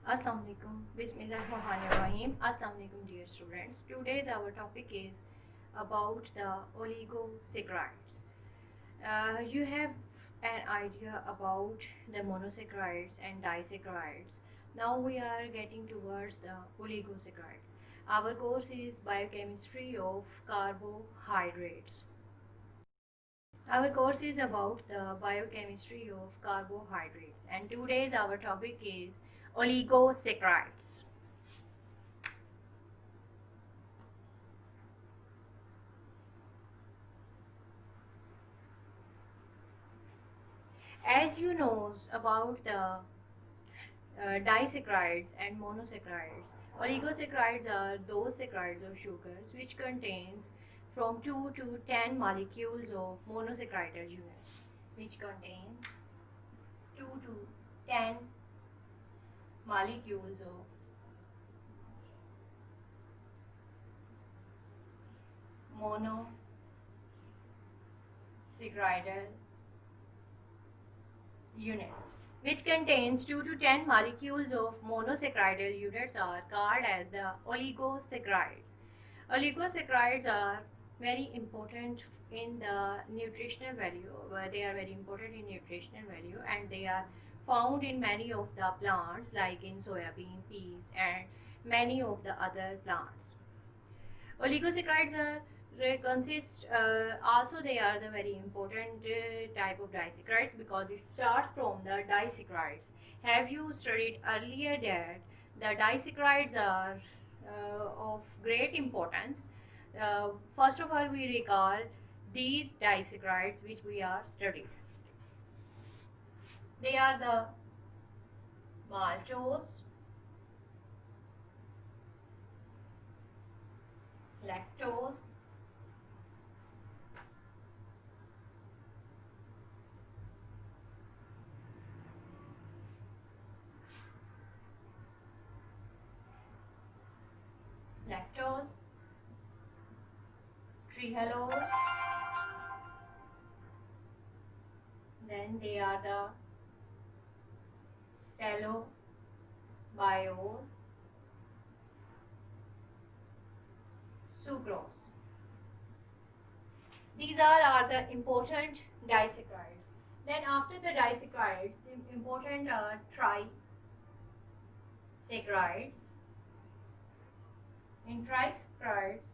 Assalamu alaikum. Bismillahirrahmanirrahim. Assalamu alaikum, dear students. Today's our topic is about the oligosaccharides. You have an idea about the monosaccharides and disaccharides. Now we are getting towards the oligosaccharides. Our course is biochemistry of carbohydrates. Our course is about the biochemistry of carbohydrates, and today's our topic is oligosaccharides. As you know about the disaccharides and monosaccharides, oligosaccharides are those saccharides or sugars which contains from 2 to 10 molecules of monosaccharidal units, which contains 2 to 10 molecules of monosaccharidal units, which contains 2 to 10 molecules of monosaccharidal units, are called as the oligosaccharides. Oligosaccharides are very important in the nutritional value. They are very important in nutritional value, and they are found in many of the plants like in soybean, peas, and many of the other plants. Oligosaccharides are consist also they are the very important type of disaccharides because it starts from the disaccharides. Have you studied earlier that the disaccharides are of great importance? First of all, we recall these disaccharides which we are studied. They are the maltose, lactose, lactose, trehalose, then they are the cellobiose, sucrose. These all are the important disaccharides. Then after the disaccharides, the important are trisaccharides. In trisaccharides,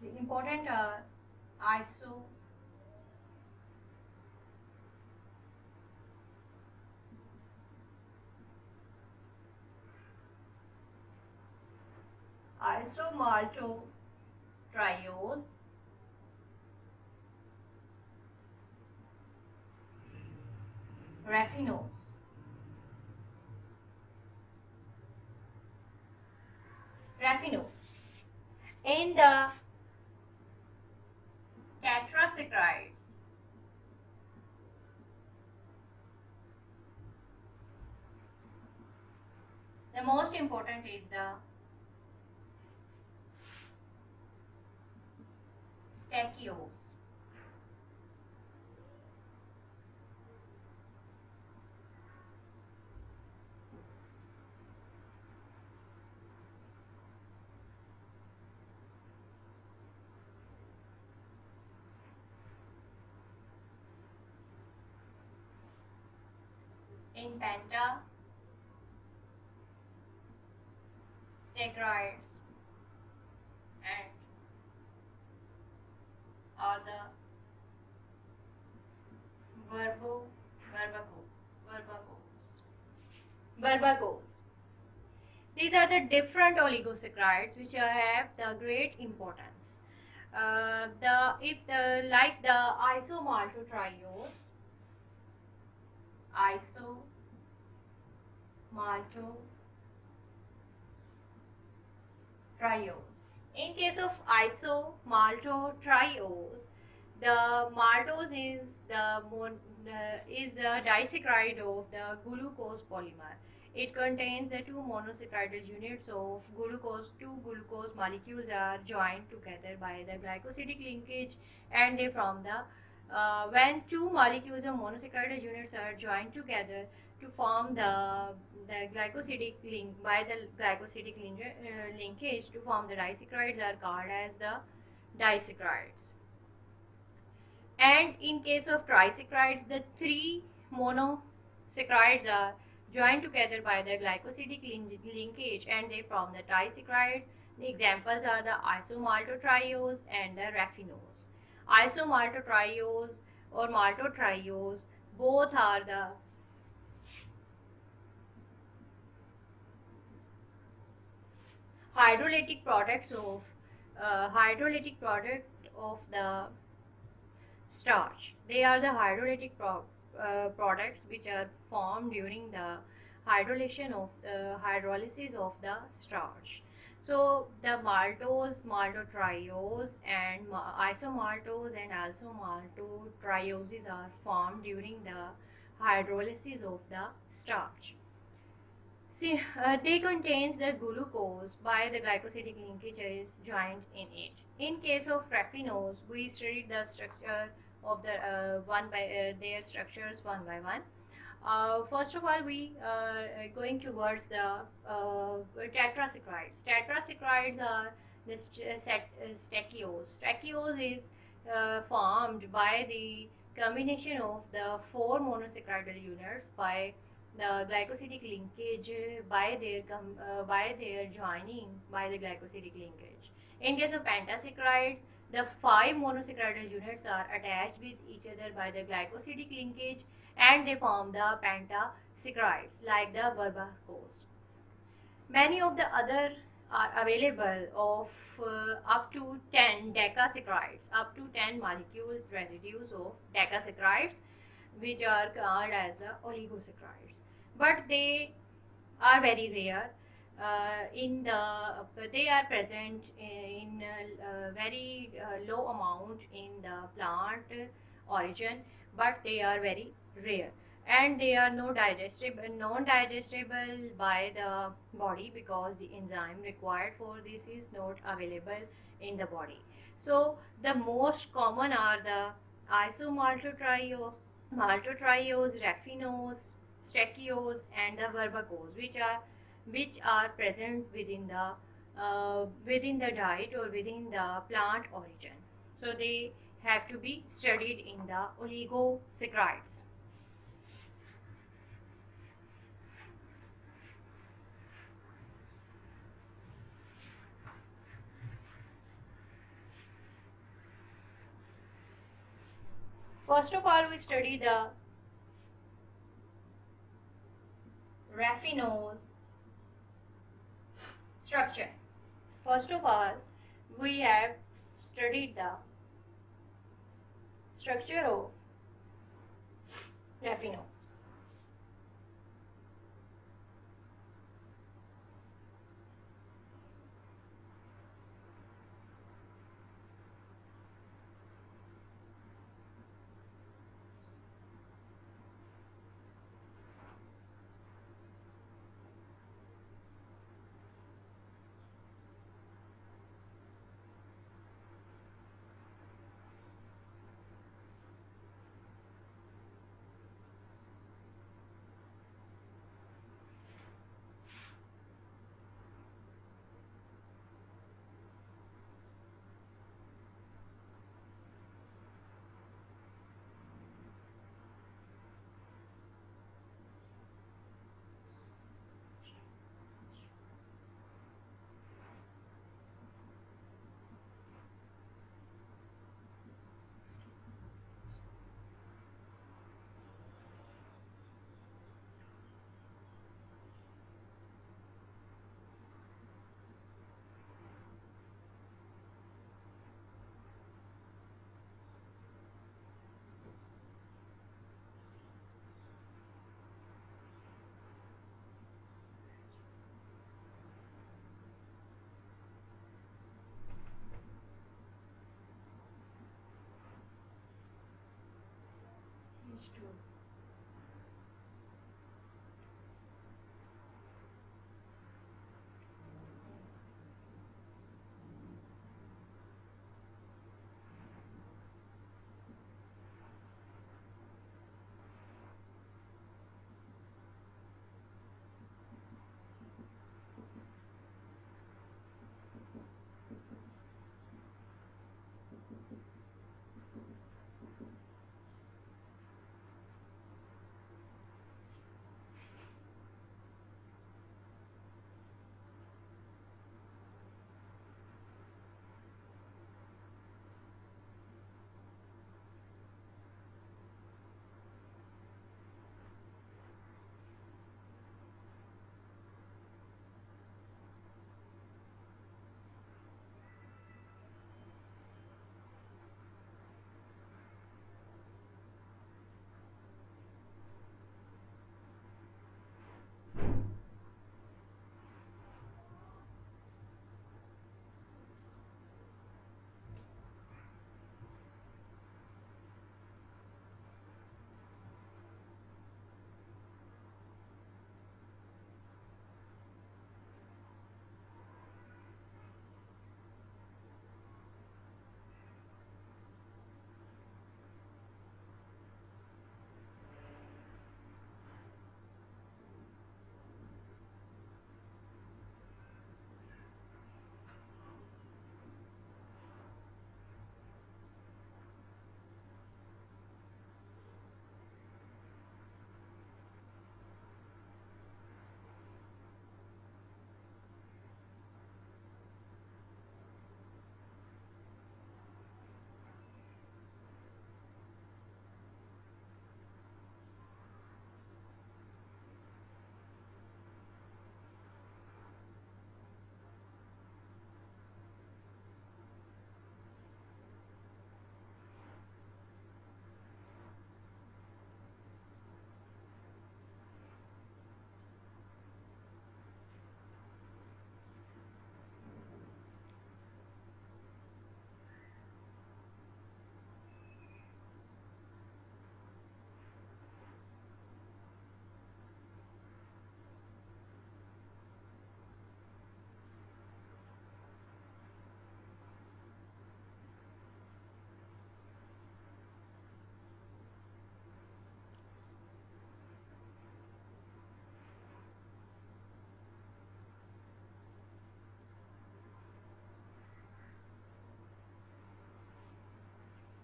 the important are isomaltotriose, raffinose. In the tetrasaccharides, the most important is the stachyose. In pentasaccharides and are the verbacose. These are the different oligosaccharides which have the great importance. Like the isomaltotriose, In case of isomaltotriose, the maltose is the disaccharide of the glucose polymer. It contains the two monosaccharidal units of glucose. Two glucose molecules are joined together by the glycosidic linkage, and they form the When two molecules of monosaccharide units are joined together to form the glycosidic link by the glycosidic linkage to form the disaccharides are called as the disaccharides. And in case of trisaccharides, the three monosaccharides are joined together by the glycosidic linkage and they form the trisaccharides. The examples are the isomaltotriose and the raffinose. Isomaltotriose or maltotriose both are the hydrolytic products of hydrolytic product of the starch. They are the hydrolytic products which are formed during the hydrolysis of the starch. So the maltose, maltotriose, and isomaltose and also maltotrioses are formed during the hydrolysis of the starch. See, they contains the glucose by the glycosidic linkages joined in it. In case of raffinose, we studied the structure of the one by their structures one by one. First of all, we are going towards the tetrasaccharides. Tetrasaccharides are the stachyose. Stachyose is formed by the combination of the four monosaccharidyl units by the glycosidic linkage by their joining by the glycosidic linkage. In case of pentasaccharides, the five monosaccharidyl units are attached with each other by the glycosidic linkage and they form the pentasaccharides like the verbacose. Many of the other are available of up to 10 decasaccharides, up to 10 molecules residues of decasaccharides which are called as the oligosaccharides. But they are very rare. They are present in very low amount in the plant origin, but they are very rare and they are non-digestible by the body because the enzyme required for this is not available in the body. So the most common are the isomaltotriose, maltotriose, raffinose, stachyose, and the verbacose, which are present within the diet or within the plant origin. So they have to be studied in the oligosaccharides. First of all, we study the raffinose structure. First of all, we have studied the structure of raffinose.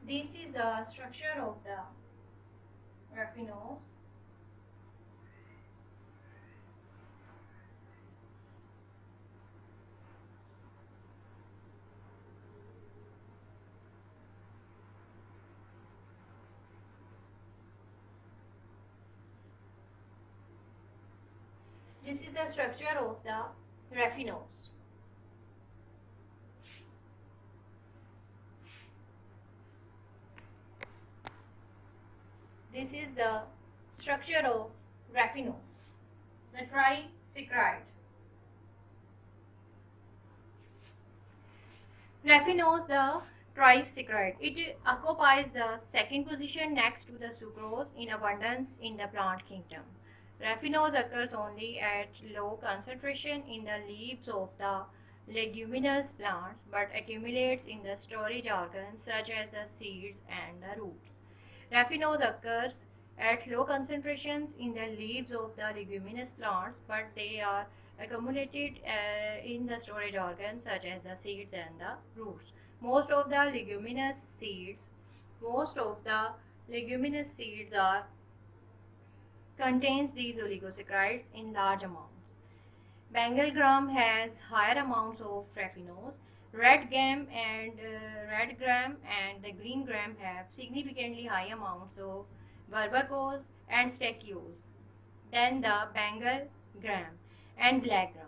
This is the structure of the raffinose. This is the structure of the raffinose. This is the structure of raffinose, the trisaccharide. Raffinose, the trisaccharide. It occupies the second position next to the sucrose in abundance in the plant kingdom. Raffinose occurs only at low concentration in the leaves of the leguminous plants but accumulates in the storage organs such as the seeds and the roots. Raffinose occurs at low concentrations in the leaves of the leguminous plants, but they are accumulated in the storage organs such as the seeds and the roots. Most of the leguminous seeds are contains these oligosaccharides in large amounts. Bengal gram has higher amounts of raffinose. Red gram and the green gram have significantly high amounts of verbacose and stachylose than the Bengal gram and black gram.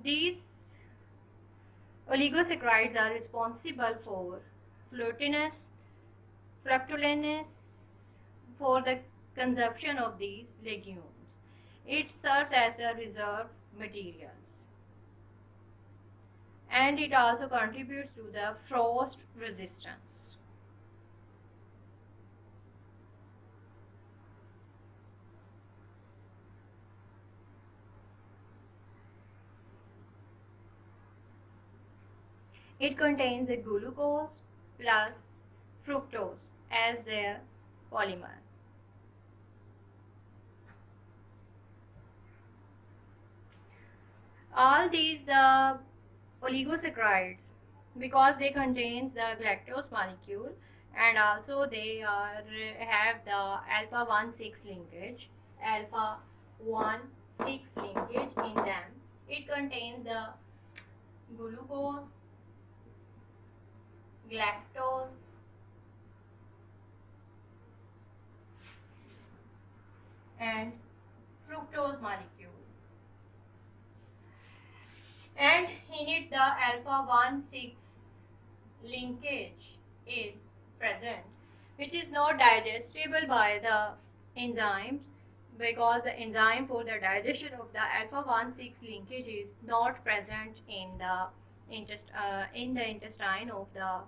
These oligosaccharides are responsible for fructolinous for the consumption of these legumes. It serves as the reserve materials, and it also contributes to the frost resistance. It contains a glucose plus fructose as their polymer. All these the oligosaccharides, because they contains the galactose molecule, and also they have the alpha 1,6 linkage, alpha 1,6 linkage in them. It contains the glucose, galactose, and fructose molecule, and in it the alpha 1,6 linkage is present, which is not digestible by the enzymes, because the enzyme for the digestion of the alpha 1,6 linkage is not present in the intestine of the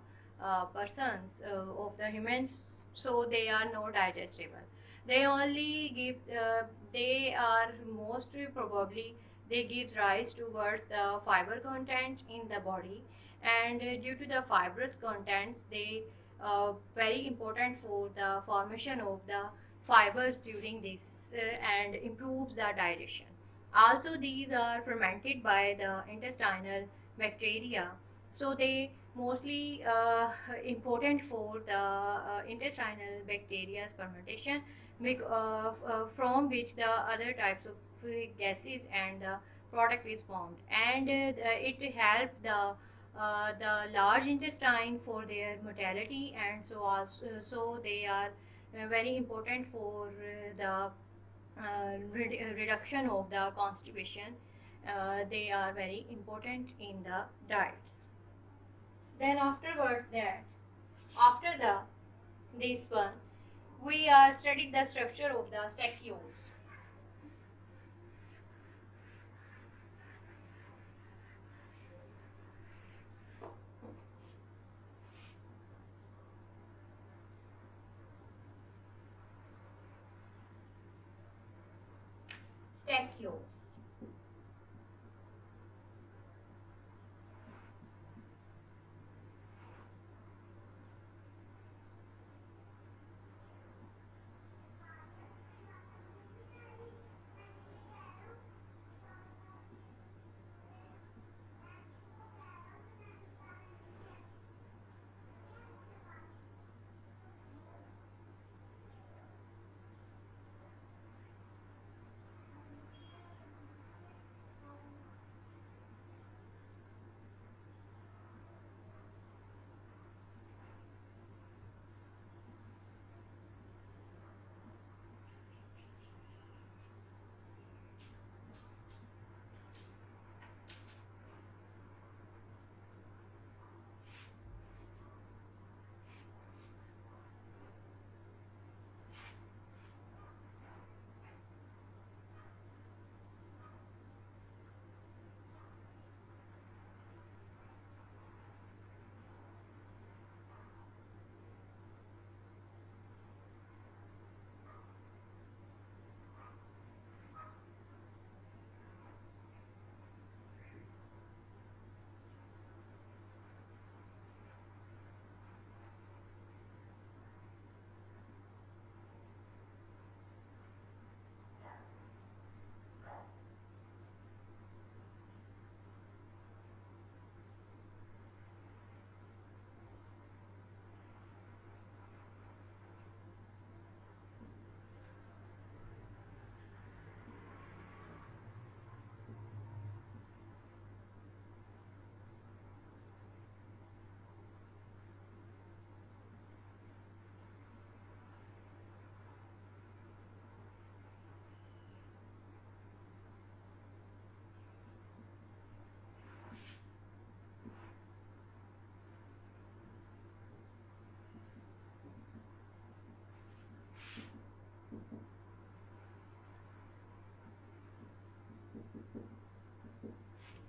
persons of the humans, so they are not digestible. They only give they are most probably they gives rise towards the fiber content in the body, and due to the fibrous contents they very important for the formation of the fibers during this and improves the digestion. Also these are fermented by the intestinal bacteria, so they mostly important for the intestinal bacteria's fermentation, from which the other types of gases and the product is formed, and it help the large intestine for their motility, and so they are very important for the reduction of the constipation. They are very important in the diets. Then afterwards that after the this one we are studying the structure of the stachyols. Stachyols.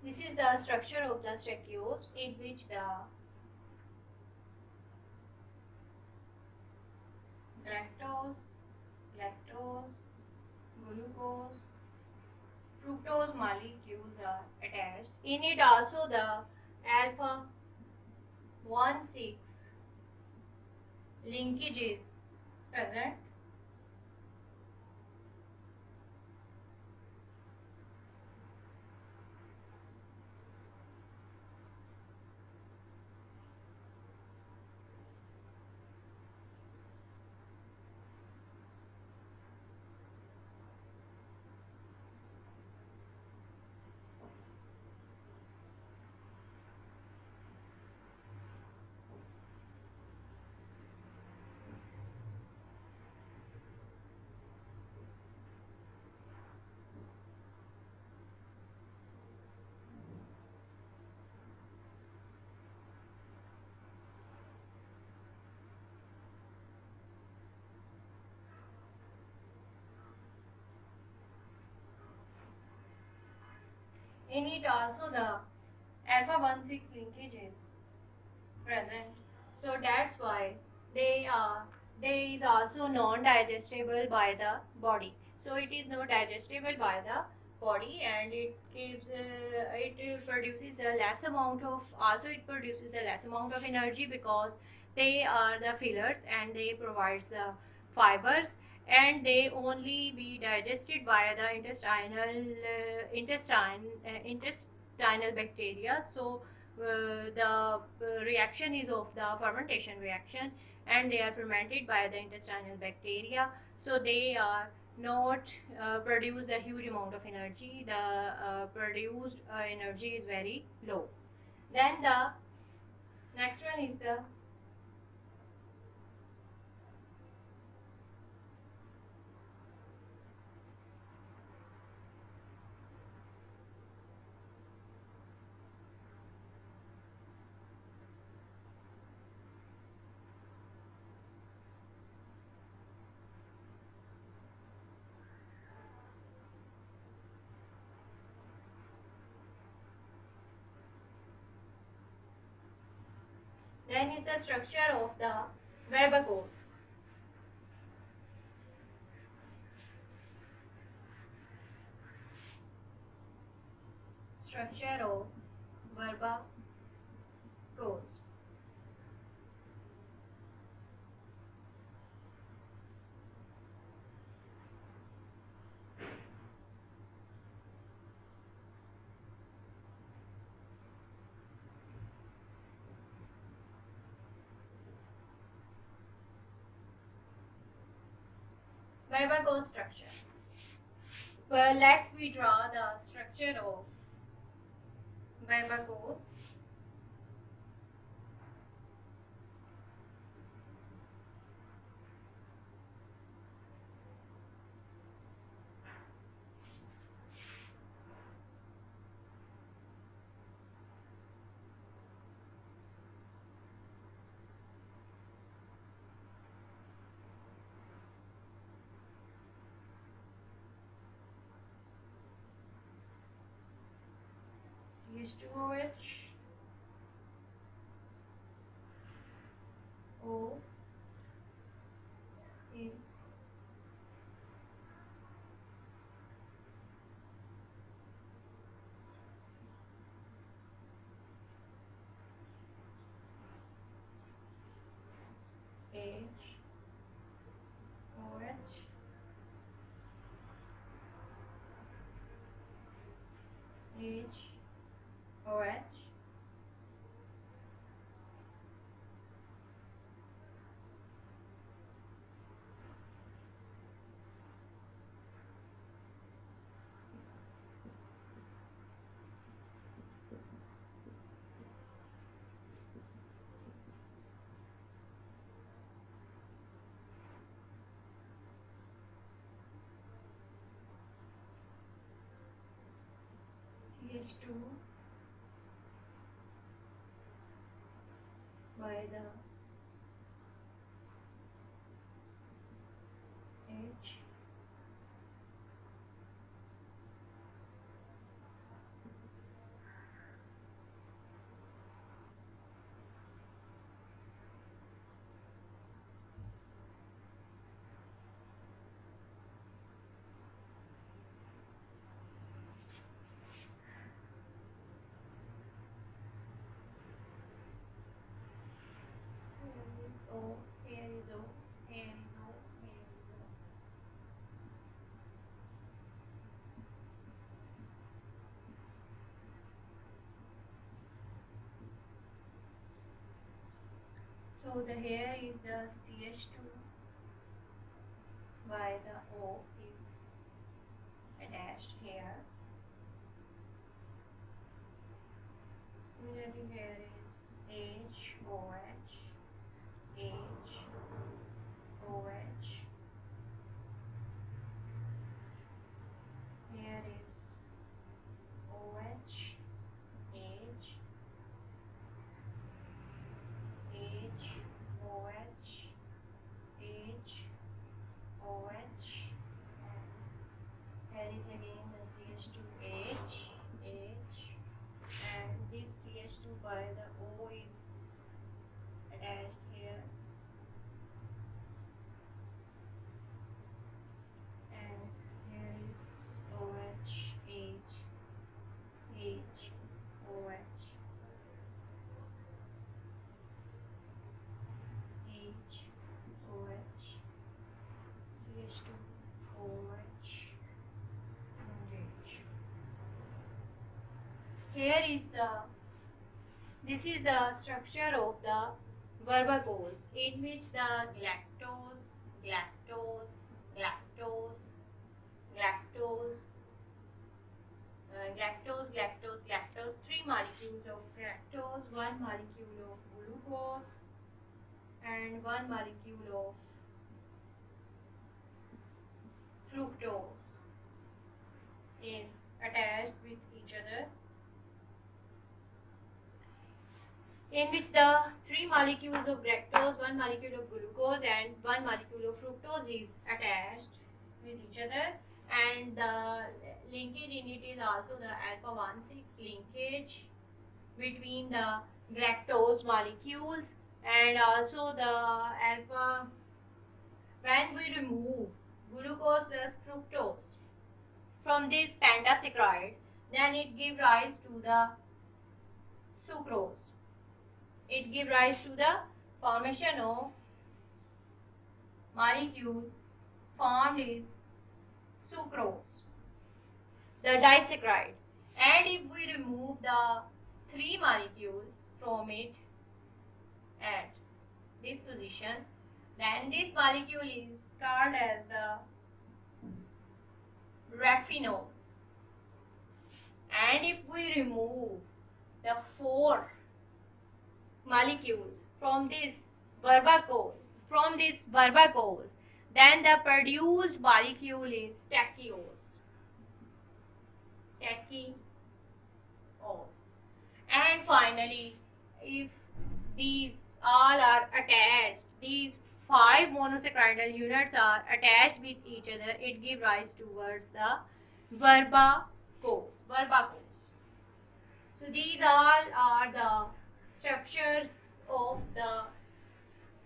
This is the structure of the tracheoles, in which the galactose, lactose, glucose, fructose molecules are attached. In it also the alpha 1,6 linkage is present. In it also the alpha 1,6 linkage is present. So that's why they is also non-digestible by the body. So it is not digestible by the body, and it produces the less amount of, also it produces the less amount of energy, because they are the fillers and they provides the fibers, and they only be digested by the intestinal bacteria. So the reaction is of the fermentation reaction, and they are fermented by the intestinal bacteria, so they are not produce a huge amount of energy. The produced energy is very low. Then the next one is the then is the structure of the verbacles. Structure of verbacles. Verbacole structure. Well, let's we draw the structure of verbacles. CH2OH, O, A, H, OH, H, OH, CH2 by the H, So the here is the CH2 by the O is attached here. Similarly here is HOH, HOH. Here is OH, H, OH, OH, and here is again the CH2H, and this CH2 by the O is attached here, and here is OH, OH, OH, CH2, OH, and H. Here is this is the structure of the verbacose, in which the galactose, three molecules of galactose, one molecule of glucose, and one molecule of fructose is attached with each other, in which the three molecules of galactose, one molecule of glucose, and one molecule of fructose is attached with each other, and the linkage in it is also the alpha-1,6 linkage between the galactose molecules, and also the alpha, when we remove glucose plus fructose from this pentasaccharide, then it gives rise to the sucrose. It gives rise to the formation of molecule formed is sucrose, the disaccharide. And if we remove the three molecules from it at this position, then this molecule is called as the raffinose. And if we remove the four molecules from this verbacose, then the produced molecule is stachyose. And finally, if these all are attached, these five monosaccharidyl units are attached with each other, it gives rise towards the verbacose. So these all are the structures of the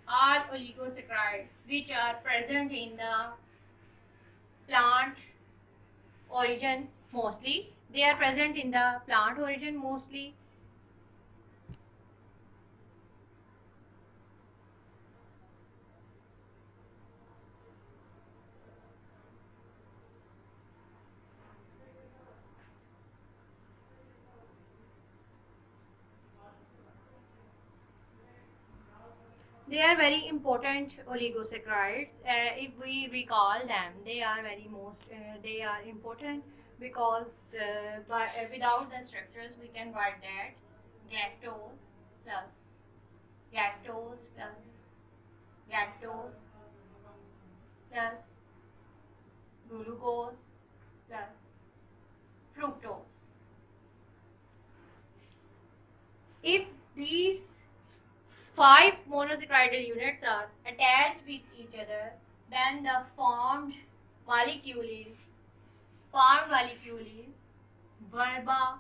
all oligosaccharides which are present in the plant origin mostly. They are present in the plant origin mostly. They are very important oligosaccharides. If we recall them, they are they are important because without the structures we can write that galactose plus glucose plus fructose. If these five monosaccharidyl units are attached with each other, then the formed molecule is verbacose.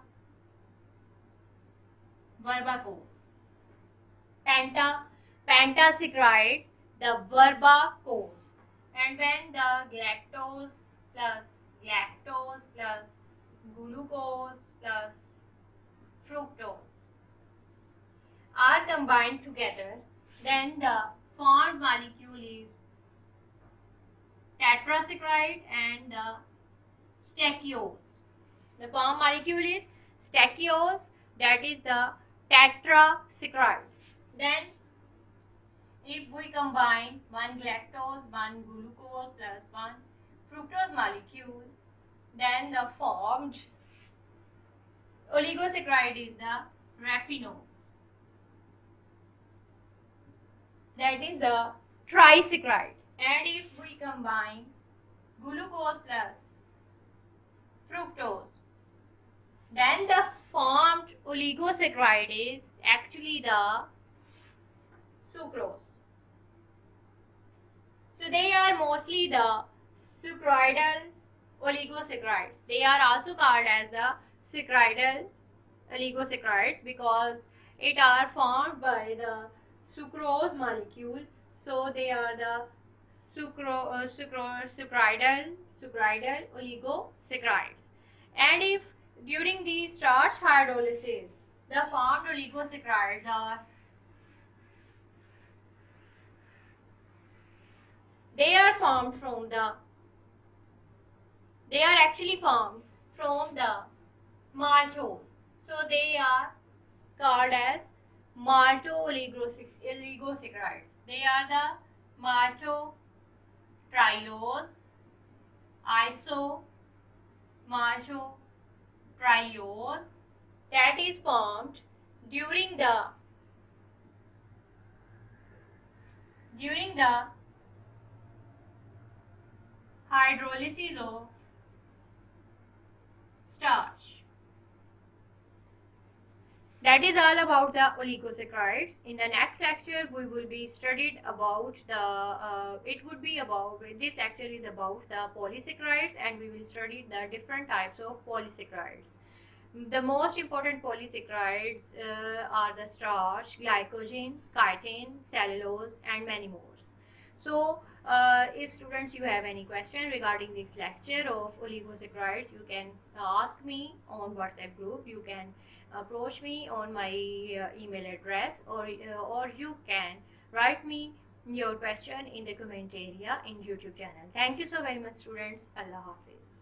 Pentasaccharide, the verbacose. And when the galactose plus glucose plus fructose are combined together, then the formed molecule is tetrasaccharide and the stachyose. The formed molecule is stachyose, that is the tetrasaccharide. Then if we combine one galactose, one glucose plus one fructose molecule, then the formed oligosaccharide is the raffinose. That is the trisaccharide. And if we combine glucose plus fructose, then the formed oligosaccharide is actually the sucrose. So they are mostly the sucroidal oligosaccharides. They are also called as the sucroidal oligosaccharides because it are formed by the sucrose molecule. So they are the sucroidal oligosaccharides. And if during the starch hydrolysis the formed oligosaccharides are they are actually formed from the maltose. So they are called as malto-oligosaccharides. They are the maltotriose, iso-maltotriose that is formed during the hydrolysis of starch. That is all about the oligosaccharides. In the next lecture, we will be studied about this lecture is about the polysaccharides, and we will study the different types of polysaccharides. The most important polysaccharides are the starch, glycogen, chitin, cellulose, and many more. So, if students you have any question regarding this lecture of oligosaccharides, you can ask me on WhatsApp group. You can approach me on my email address, or you can write me your question in the comment area in YouTube channel. Thank you so very much, students. Allah Hafiz.